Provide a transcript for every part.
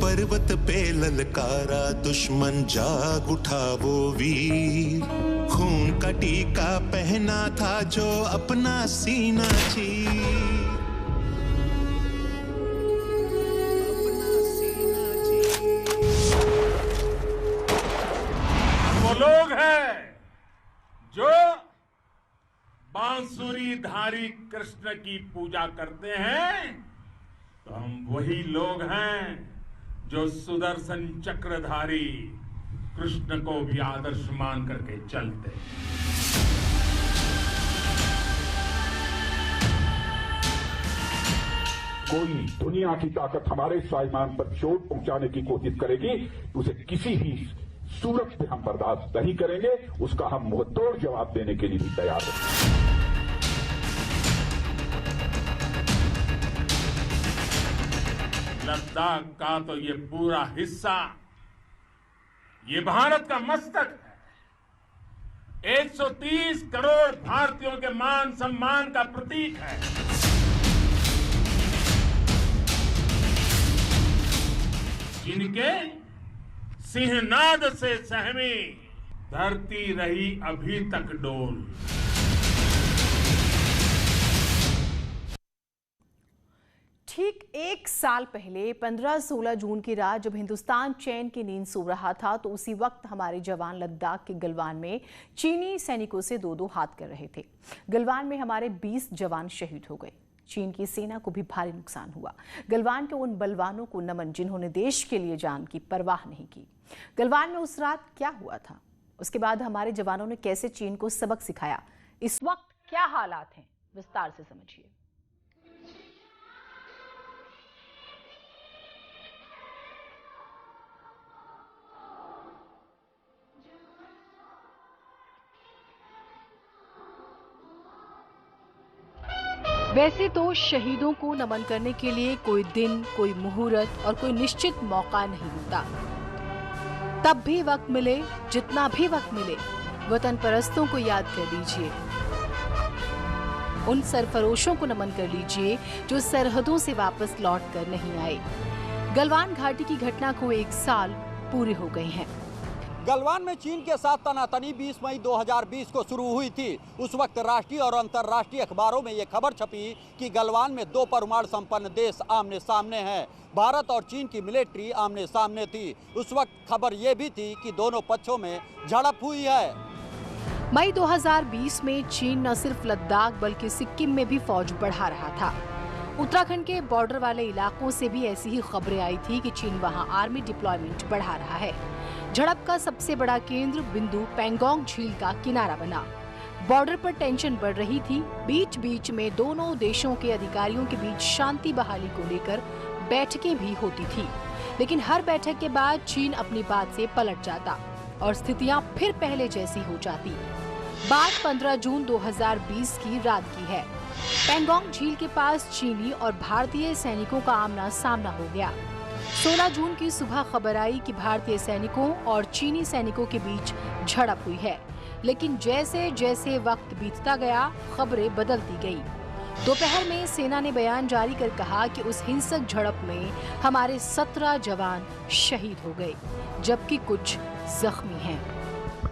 पर्वत पे ललकारा दुश्मन, जाग उठा वो वीर। खून का टीका पहना था जो अपना सीना चीर। वो लोग हैं जो बांसुरीधारी कृष्ण की पूजा करते हैं, तो हम वही लोग हैं जो सुदर्शन चक्रधारी कृष्ण को भी आदर्श मान करके चलते हैं। कोई दुनिया की ताकत हमारे स्वाभिमान पर चोट पहुंचाने की कोशिश करेगी, उसे किसी भी सूरत पे हम बर्दाश्त नहीं करेंगे। उसका हम मुंहतोड़ जवाब देने के लिए भी तैयार हैं। लद्दाख का तो ये पूरा हिस्सा ये भारत का मस्तक है। 130 करोड़ भारतीयों के मान सम्मान का प्रतीक है। जिनके सिंहनाद से सहमी धरती रही अभी तक डोल। ठीक एक साल पहले 15-16 जून की रात जब हिंदुस्तान चैन की नींद सो रहा था, तो उसी वक्त हमारे जवान लद्दाख के गलवान में चीनी सैनिकों से दो हाथ कर रहे थे। गलवान में हमारे 20 जवान शहीद हो गए। चीन की सेना को भी भारी नुकसान हुआ। गलवान के उन बलवानों को नमन जिन्होंने देश के लिए जान की परवाह नहीं की। गलवान में उस रात क्या हुआ था, उसके बाद हमारे जवानों ने कैसे चीन को सबक सिखाया, इस वक्त क्या हालात हैं, विस्तार से समझिए। वैसे तो शहीदों को नमन करने के लिए कोई दिन, कोई मुहूर्त और कोई निश्चित मौका नहीं होता। तब भी वक्त मिले, जितना भी वक्त मिले, वतन परस्तों को याद कर लीजिए। उन सरफरोशों को नमन कर लीजिए जो सरहदों से वापस लौट कर नहीं आए। गलवान घाटी की घटना को 1 साल पूरे हो गए हैं। गलवान में चीन के साथ तनातनी 20 मई 2020 को शुरू हुई थी। उस वक्त राष्ट्रीय और अंतर्राष्ट्रीय अखबारों में ये खबर छपी कि गलवान में 2 परमाणु संपन्न देश आमने सामने हैं। भारत और चीन की मिलिट्री आमने सामने थी। उस वक्त खबर ये भी थी कि दोनों पक्षों में झड़प हुई है। मई 2020 में चीन न सिर्फ लद्दाख बल्कि सिक्किम में भी फौज बढ़ा रहा था। उत्तराखंड के बॉर्डर वाले इलाकों से भी ऐसी ही खबरें आई थी कि चीन वहां आर्मी डिप्लॉयमेंट बढ़ा रहा है। झड़प का सबसे बड़ा केंद्र बिंदु पैंगोंग झील का किनारा बना। बॉर्डर पर टेंशन बढ़ रही थी। बीच बीच में दोनों देशों के अधिकारियों के बीच शांति बहाली को लेकर बैठकें भी होती थी, लेकिन हर बैठक के बाद चीन अपनी बात से पलट जाता और स्थितियां फिर पहले जैसी हो जाती। बात 15 जून 2020 की रात की है। पैंगोंग झील के पास चीनी और भारतीय सैनिकों का आमना सामना हो गया। 16 जून की सुबह खबर आई कि भारतीय सैनिकों और चीनी सैनिकों के बीच झड़प हुई है, लेकिन जैसे जैसे वक्त बीतता गया खबरें बदलती गई। दोपहर में सेना ने बयान जारी कर कहा कि उस हिंसक झड़प में हमारे 17 जवान शहीद हो गए, जबकि कुछ जख्मी हैं।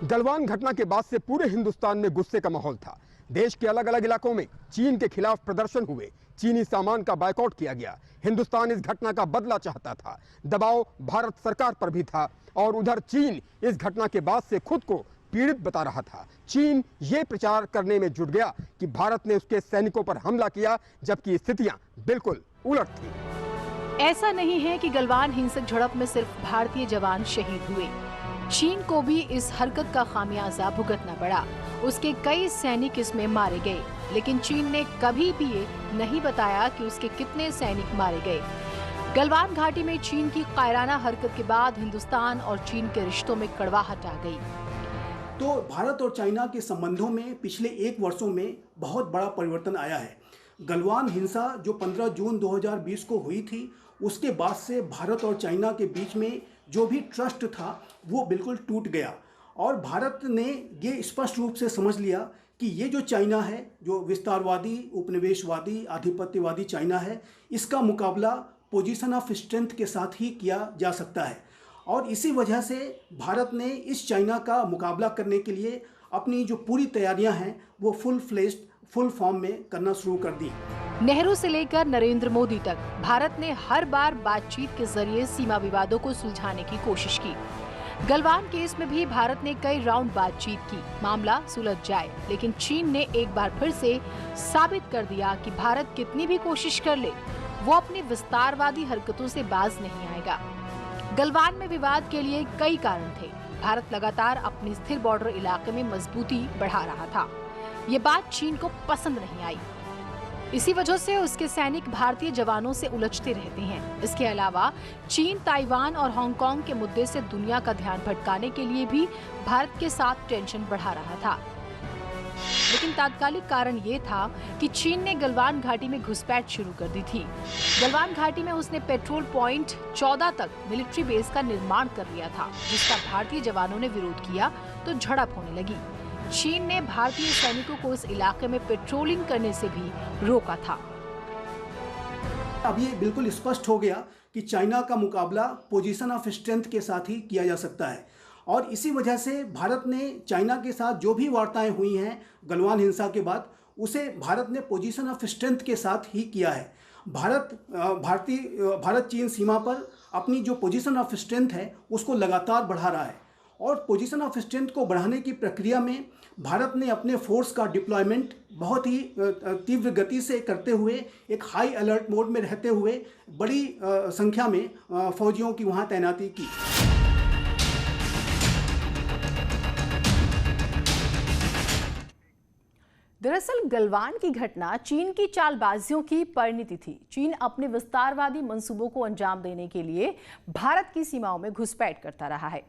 गलवान घटना के बाद से पूरे हिंदुस्तान में गुस्से का माहौल था। देश के अलग अलग इलाकों में चीन के खिलाफ प्रदर्शन हुए। चीनी सामान का बायकॉट किया गया। हिंदुस्तान इस घटना का बदला चाहता था। दबाव भारत सरकार पर भी था और उधर चीन इस घटना के बाद से खुद को पीड़ित बता रहा था। चीन ये प्रचार करने में जुट गया कि भारत ने उसके सैनिकों पर हमला किया, जबकि स्थितियां बिल्कुल उलट थी। ऐसा नहीं है कि गलवान हिंसक झड़प में सिर्फ भारतीय जवान शहीद हुए। चीन को भी इस हरकत का खामियाजा भुगतना पड़ा। उसके कई सैनिक इसमें मारे गए, लेकिन चीन ने कभी भी ये नहीं बताया कि उसके कितने सैनिक मारे गए। गलवान घाटी में चीन की कायराना हरकत के बाद हिंदुस्तान और चीन के रिश्तों में कड़वाहट आ गई। तो भारत और चाइना के संबंधों में पिछले 1 वर्षों में बहुत बड़ा परिवर्तन आया है। गलवान हिंसा जो 15 जून 2020 को हुई थी, उसके बाद से भारत और चाइना के बीच में जो भी ट्रस्ट था वो बिल्कुल टूट गया और भारत ने ये स्पष्ट रूप से समझ लिया कि ये जो चाइना है, जो विस्तारवादी, उपनिवेशवादी, आधिपत्यवादी चाइना है, इसका मुकाबला पोजीशन ऑफ स्ट्रेंथ के साथ ही किया जा सकता है। और इसी वजह से भारत ने इस चाइना का मुकाबला करने के लिए अपनी जो पूरी तैयारियां हैं वो फुल फॉर्म में करना शुरू कर दी। नेहरू से लेकर नरेंद्र मोदी तक भारत ने हर बार बातचीत के जरिए सीमा विवादों को सुलझाने की कोशिश की। गलवान केस में भी भारत ने कई राउंड बातचीत की, मामला सुलझ जाए, लेकिन चीन ने एक बार फिर से साबित कर दिया कि भारत कितनी भी कोशिश कर ले, वो अपनी विस्तारवादी हरकतों से बाज नहीं आएगा। गलवान में विवाद के लिए कई कारण थे। भारत लगातार अपने स्थिर बॉर्डर इलाके में मजबूती बढ़ा रहा था। ये बात चीन को पसंद नहीं आई। इसी वजह से उसके सैनिक भारतीय जवानों से उलझते रहते हैं। इसके अलावा चीन ताइवान और हांगकांग के मुद्दे से दुनिया का ध्यान भटकाने के लिए भी भारत के साथ टेंशन बढ़ा रहा था। लेकिन तात्कालिक कारण ये था कि चीन ने गलवान घाटी में घुसपैठ शुरू कर दी थी। गलवान घाटी में उसने पेट्रोल पॉइंट 14 तक मिलिट्री बेस का निर्माण कर लिया था, जिसका भारतीय जवानों ने विरोध किया तो झड़प होने लगी। चीन ने भारतीय सैनिकों को इस इलाके में पेट्रोलिंग करने से भी रोका था। अब ये बिल्कुल स्पष्ट हो गया कि चाइना का मुकाबला पोजीशन ऑफ स्ट्रेंथ के साथ ही किया जा सकता है, और इसी वजह से भारत ने चाइना के साथ जो भी वार्ताएं हुई हैं गलवान हिंसा के बाद, उसे भारत ने पोजीशन ऑफ स्ट्रेंथ के साथ ही किया है। भारत चीन सीमा पर अपनी जो पोजीशन ऑफ स्ट्रेंथ है उसको लगातार बढ़ा रहा है, और पोजीशन ऑफ स्ट्रेंथ को बढ़ाने की प्रक्रिया में भारत ने अपने फोर्स का डिप्लॉयमेंट बहुत ही तीव्र गति से करते हुए, एक हाई अलर्ट मोड में रहते हुए बड़ी संख्या में फौजियों की वहां तैनाती की। दरअसल गलवान की घटना चीन की चालबाजियों की परिणति थी। चीन अपने विस्तारवादी मंसूबों को अंजाम देने के लिए भारत की सीमाओं में घुसपैठ करता रहा है।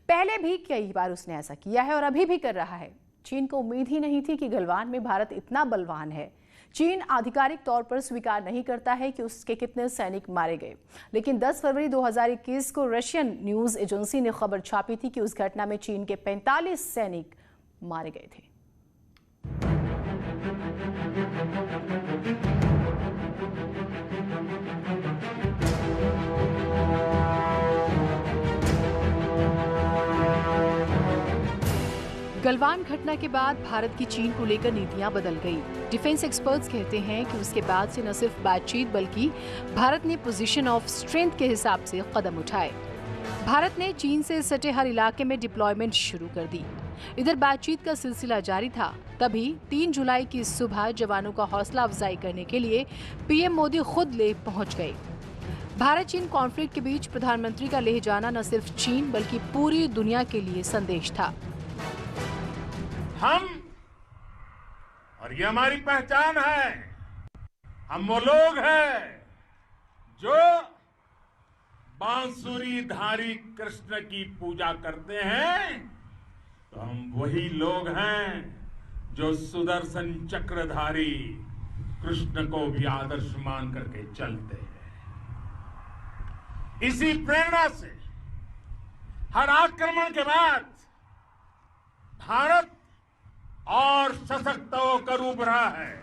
पहले भी कई बार उसने ऐसा किया है और अभी भी कर रहा है। चीन को उम्मीद ही नहीं थी कि गलवान में भारत इतना बलवान है। चीन आधिकारिक तौर पर स्वीकार नहीं करता है कि उसके कितने सैनिक मारे गए, लेकिन 10 फरवरी 2021 को रशियन न्यूज एजेंसी ने खबर छापी थी कि उस घटना में चीन के 45 सैनिक मारे गए थे। गलवान घटना के बाद भारत की चीन को लेकर नीतियां बदल गई। डिफेंस एक्सपर्ट्स कहते हैं कि उसके बाद से न सिर्फ बातचीत बल्कि भारत ने पोजीशन ऑफ स्ट्रेंथ के हिसाब से कदम उठाए। भारत ने चीन से सटे हर इलाके में डिप्लॉयमेंट शुरू कर दी। इधर बातचीत का सिलसिला जारी था, तभी 3 जुलाई की सुबह जवानों का हौसला अफजाई करने के लिए पीएम मोदी खुद लेह पहुंच गए। भारत चीन कॉन्फ्लिक्ट के बीच प्रधानमंत्री का लेह जाना न सिर्फ चीन बल्कि पूरी दुनिया के लिए संदेश था। हम, और ये हमारी पहचान है, हम वो लोग हैं जो बांसुरीधारी कृष्ण की पूजा करते हैं, तो हम वही लोग हैं जो सुदर्शन चक्रधारी कृष्ण को भी आदर्श मान करके चलते हैं। इसी प्रेरणा से हर आक्रमण के बाद भारत और सशक्त होकर उभरा है।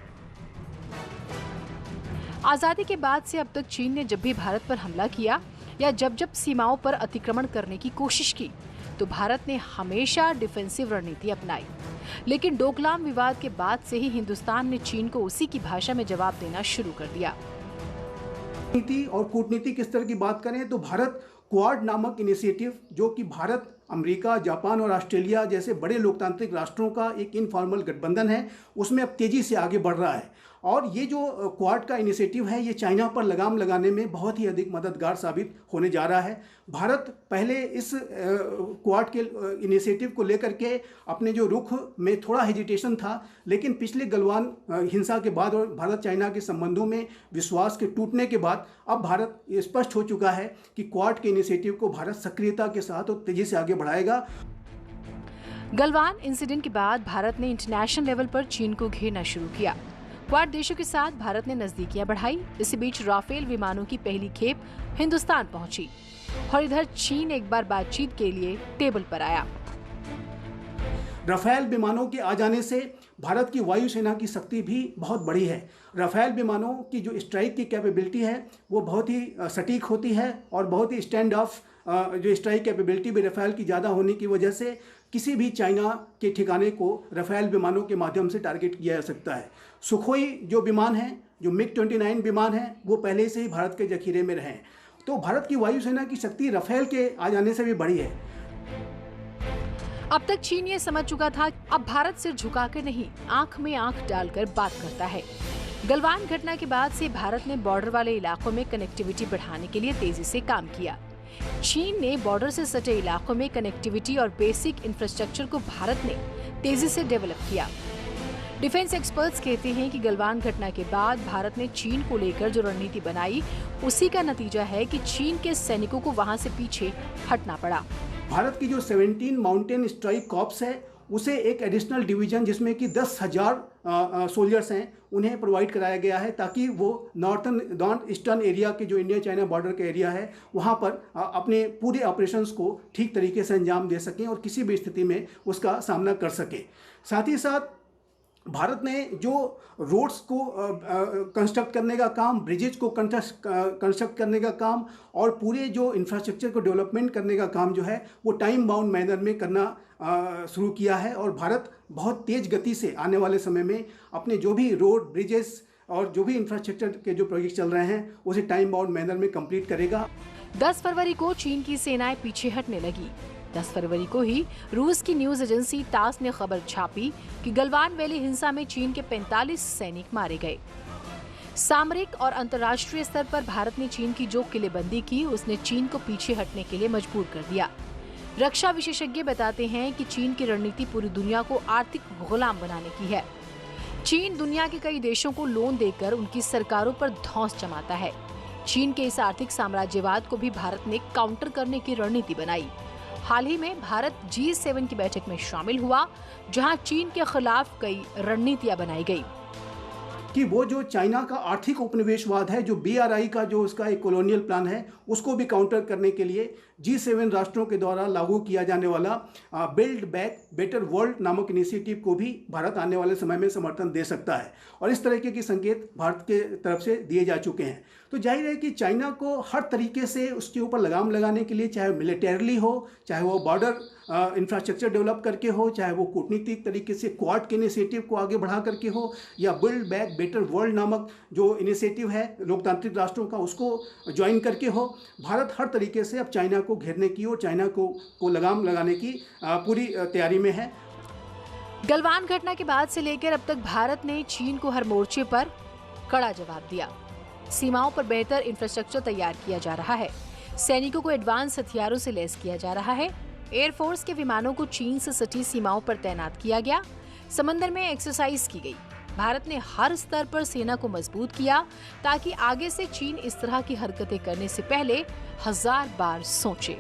आजादी के बाद से अब तक चीन ने जब भी भारत पर हमला किया या जब सीमाओं पर अतिक्रमण करने की कोशिश की, तो भारत ने हमेशा डिफेंसिव रणनीति अपनाई। लेकिन डोकलाम विवाद के बाद से ही हिंदुस्तान ने चीन को उसी की भाषा में जवाब देना शुरू कर दिया। नीति और कूटनीति किस तरह की बात करें तो भारत क्वाड नामक इनिशिएटिव, जो कि भारत, अमेरिका, जापान और ऑस्ट्रेलिया जैसे बड़े लोकतांत्रिक राष्ट्रों का एक इनफॉर्मल गठबंधन है, उसमें अब तेजी से आगे बढ़ रहा है। और ये जो क्वाड का इनिशिएटिव है, ये चाइना पर लगाम लगाने में बहुत ही अधिक मददगार साबित होने जा रहा है। भारत पहले इस क्वाड के इनिशिएटिव को लेकर के अपने जो रुख में थोड़ा हेजिटेशन था, लेकिन पिछले गलवान हिंसा के बाद और भारत चाइना के संबंधों में विश्वास के टूटने के बाद अब भारत स्पष्ट हो चुका है कि क्वाड के इनिशिएटिव को भारत सक्रियता के साथ और तेजी से आगे बढ़ाएगा। गलवान इंसिडेंट के बाद भारत ने इंटरनेशनल लेवल पर चीन को घेरना शुरू किया। क्वाड देशों के साथ भारत ने नजदीकियां बढ़ाई। इसी बीच राफेल विमानों की पहली खेप हिंदुस्तान पहुंची और इधर चीन एक बार बातचीत के लिए टेबल पर आया। राफेल विमानों के आ जाने से भारत की वायुसेना की शक्ति भी बहुत बड़ी है। राफेल विमानों की जो स्ट्राइक की कैपेबिलिटी है वो बहुत ही सटीक होती है और बहुत ही स्टैंड ऑफ जो स्ट्राइक कैपेबिलिटी भी राफेल की ज़्यादा होने की वजह से किसी भी चाइना के ठिकाने को राफेल विमानों के माध्यम से टारगेट किया जा सकता है। सुखोई जो विमान हैं, जो MiG-29 विमान हैं, वो पहले से ही भारत के जखीरे में रहे हैं। तो भारत की वायुसेना की शक्ति राफेल के आ जाने से भी बड़ी है। अब तक चीन ये समझ चुका था अब भारत सिर झुकाकर नहीं, आंख में आंख डालकर बात करता है। गलवान घटना के बाद से भारत ने बॉर्डर वाले इलाकों में कनेक्टिविटी बढ़ाने के लिए तेजी से काम किया। चीन ने बॉर्डर से सटे इलाकों में कनेक्टिविटी और बेसिक इंफ्रास्ट्रक्चर को भारत ने तेजी से डेवलप किया। डिफेंस एक्सपर्ट्स कहते हैं कि गलवान घटना के बाद भारत ने चीन को लेकर जो रणनीति बनाई, उसी का नतीजा है कि चीन के सैनिकों को वहां से पीछे हटना पड़ा। भारत की जो 17 माउंटेन स्ट्राइक कॉर्प्स है, उसे एक एडिशनल डिवीजन जिसमें कि 10,000 सोल्जर्स हैं, उन्हें प्रोवाइड कराया गया है ताकि वो नॉर्थ ईस्टर्न एरिया के जो इंडिया चाइना बॉर्डर का एरिया है वहाँ पर अपने पूरे ऑपरेशंस को ठीक तरीके से अंजाम दे सकें और किसी भी स्थिति में उसका सामना कर सकें। साथ ही साथ भारत ने जो रोड्स को कंस्ट्रक्ट करने का काम, ब्रिजेज को कंस्ट्रक्ट करने का काम और पूरे जो इंफ्रास्ट्रक्चर को डेवलपमेंट करने का काम जो है वो टाइम बाउंड मैनर में करना शुरू किया है। और भारत बहुत तेज़ गति से आने वाले समय में अपने जो भी रोड, ब्रिजेस और जो भी इंफ्रास्ट्रक्चर के जो प्रोजेक्ट चल रहे हैं उसे टाइम बाउंड मैनर में कंप्लीट करेगा। 10 फरवरी को चीन की सेनाएं पीछे हटने लगी। 10 फरवरी को ही रूस की न्यूज एजेंसी टास ने खबर छापी कि गलवान वैली हिंसा में चीन के 45 सैनिक मारे गए। सामरिक और अंतर्राष्ट्रीय स्तर पर भारत ने चीन की जो किलेबंदी की, उसने चीन को पीछे हटने के लिए मजबूर कर दिया। रक्षा विशेषज्ञ बताते हैं कि चीन की रणनीति पूरी दुनिया को आर्थिक गुलाम बनाने की है। चीन दुनिया के कई देशों को लोन देकर उनकी सरकारों पर धौंस जमाता है। चीन के इस आर्थिक साम्राज्यवाद को भी भारत ने काउंटर करने की रणनीति बनाई। हाल ही में भारत G7 की बैठक में शामिल हुआ, जहां चीन के खिलाफ कई रणनीतियां बनाई गई कि वो जो चाइना का आर्थिक उपनिवेशवाद है, जो BRI का जो उसका एक कॉलोनियल प्लान है, उसको भी काउंटर करने के लिए G7 राष्ट्रों के द्वारा लागू किया जाने वाला बिल्ड बैक बेटर वर्ल्ड नामक इनिशिएटिव को भी भारत आने वाले समय में समर्थन दे सकता है। और इस तरीके के संकेत भारत के तरफ से दिए जा चुके हैं। तो जाहिर है कि चाइना को हर तरीके से उसके ऊपर लगाम लगाने के लिए, चाहे मिलिटरली हो, चाहे वो बॉर्डर इंफ्रास्ट्रक्चर डेवलप करके हो, चाहे वो कूटनीतिक तरीके से क्वाड के इनिशिएटिव को आगे बढ़ा करके हो, या बिल्ड बैक बेटर वर्ल्ड नामक जो इनिशिएटिव है लोकतांत्रिक राष्ट्रों का, उसको ज्वाइन करके हो, भारत हर तरीके से अब चाइना को घेरने की और चाइना को लगाम लगाने की पूरी तैयारी में है। गलवान घटना के बाद से लेकर अब तक भारत ने चीन को हर मोर्चे पर कड़ा जवाब दिया। सीमाओं पर बेहतर इंफ्रास्ट्रक्चर तैयार किया जा रहा है। सैनिकों को एडवांस हथियारों से लैस किया जा रहा है। एयरफोर्स के विमानों को चीन से सटी सीमाओं पर तैनात किया गया। समंदर में एक्सरसाइज की गई। भारत ने हर स्तर पर सेना को मजबूत किया ताकि आगे से चीन इस तरह की हरकतें करने से पहले 1000 बार सोचे।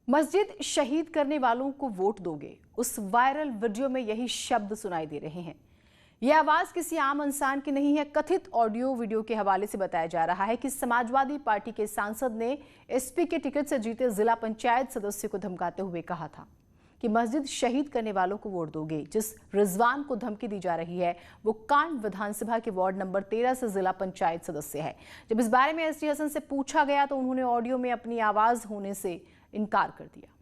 मस्जिद शहीद करने वालों को वोट दोगे, उस वायरल वीडियो में यही शब्द सुनाई दे रहे हैं। यह आवाज किसी आम इंसान की नहीं है। कथित ऑडियो वीडियो के हवाले से बताया जा रहा है कि समाजवादी पार्टी के सांसद ने एसपी के टिकट से जीते जिला पंचायत सदस्य को धमकाते हुए कहा था कि मस्जिद शहीद करने वालों को वोट दोगे। जिस रिजवान को धमकी दी जा रही है वो कांड विधानसभा के वार्ड नंबर 13 से जिला पंचायत सदस्य है। जब इस बारे में एसटी हसन से पूछा गया तो उन्होंने ऑडियो में अपनी आवाज होने से इनकार कर दिया।